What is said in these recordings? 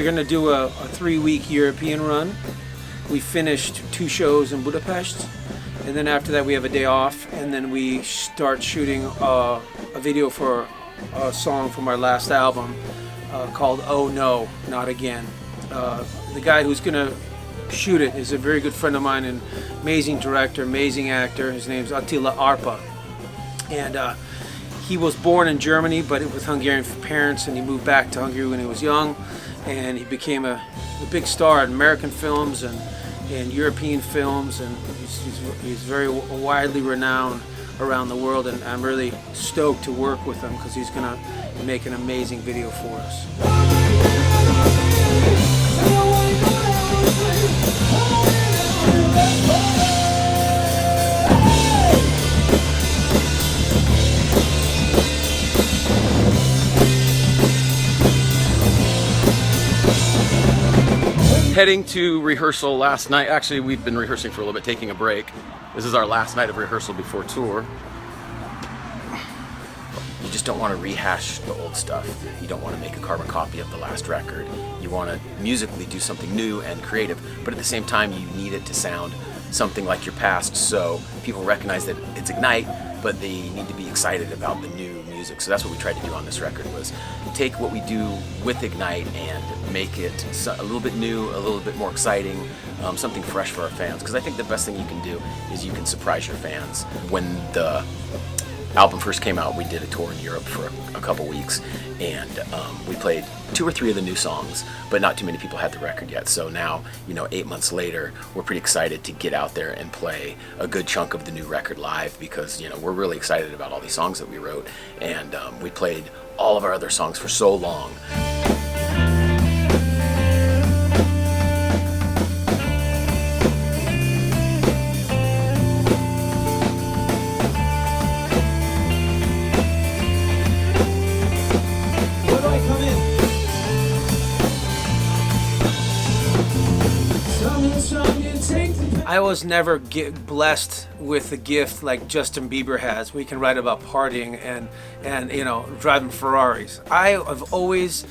going to do a 3-week European run. We finished 2 shows in Budapest, and then after that we have a day off, and then we start shooting a video for a song from our last album called Oh No, Not Again. The guy who's going to shoot it is a very good friend of mine, an amazing director, amazing actor. His name's Attila Arpa, and he was born in Germany but with Hungarian parents, and he moved back to Hungary when he was young, and he became a big star in American films and European films, and he's very widely renowned around the world, and I'm really stoked to work with him because he's gonna make an amazing video for us. Heading to rehearsal last night. Actually, we've been rehearsing for a little bit, taking a break. This is our last night of rehearsal before tour. You just don't want to rehash the old stuff. You don't want to make a carbon copy of the last record. You want to musically do something new and creative, but at the same time you need it to sound something like your past, so people recognize that it's Ignite, but they need to be excited about the new music. So that's what we tried to do on this record, was take what we do with Ignite and make it a little bit new, a little bit more exciting, something fresh for our fans. Because I think the best thing you can do is you can surprise your fans. When the album first came out, we did a tour in Europe for a couple weeks, and we played 2 or 3 of the new songs, but not too many people had the record yet. So now, 8 months later, we're pretty excited to get out there and play a good chunk of the new record live, because we're really excited about all these songs that we wrote, and we played all of our other songs for so long. I was never blessed with a gift like Justin Bieber has. We can write about partying and driving Ferraris. I have always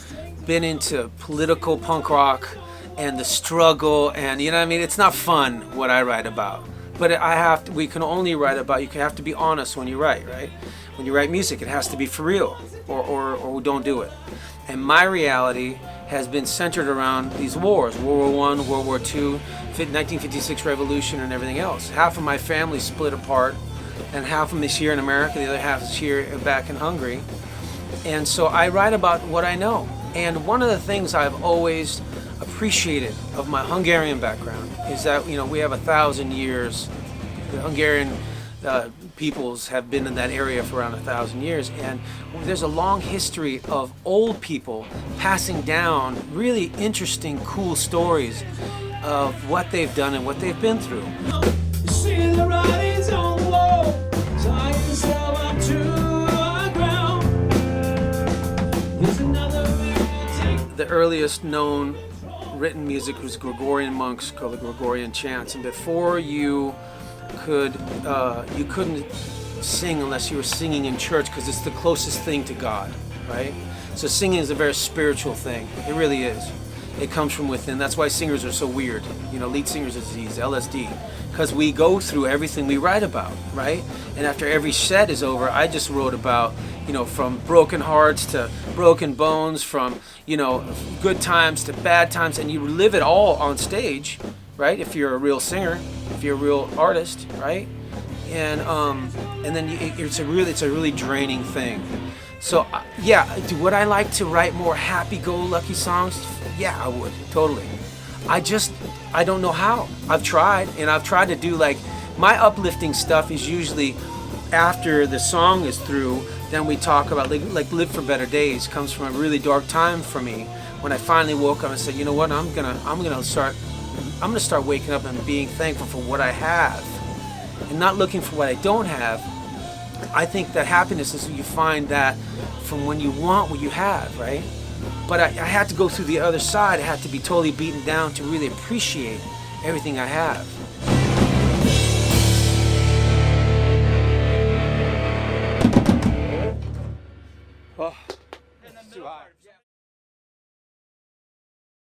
been into political punk rock and the struggle, and it's not fun what I write about. But we can only write about, you have to be honest when you write, right? When you write music, it has to be for real, or we don't do it. And my reality has been centered around these wars, World War I, World War II, 1956 revolution, and everything else. Half of my family split apart, and half of them is here in America, the other half is here back in Hungary. And so I write about what I know. And one of the things I've always appreciated of my Hungarian background is that, we have 1,000 years. The Hungarian peoples have been in that area for around 1,000 years, and there's a long history of old people passing down really interesting, cool stories of what they've done and what they've been through. The earliest known written music was Gregorian monks, called the Gregorian chants, and before you couldn't sing unless you were singing in church, because it's the closest thing to God, right? So singing is a very spiritual thing. It really is. It comes from within. That's why singers are so weird. Lead singers disease, LSD, because we go through everything we write about, right? And after every set is over, I just wrote about, from broken hearts to broken bones, from, good times to bad times, and you live it all on stage, right? If you're a real singer, if you're a real artist, right? And then it's a really draining thing. So would I like to write more happy-go-lucky songs? Yeah, I would, totally. I don't know how. I've tried to do, like, my uplifting stuff is usually after the song is through. Then we talk about like Live for Better Days comes from a really dark time for me, when I finally woke up and said, you know what, I'm gonna start waking up and being thankful for what I have, and not looking for what I don't have. I think that happiness is you find that from when you want what you have, right? But I had to go through the other side. I had to be totally beaten down to really appreciate everything I have. Oh, it's too high.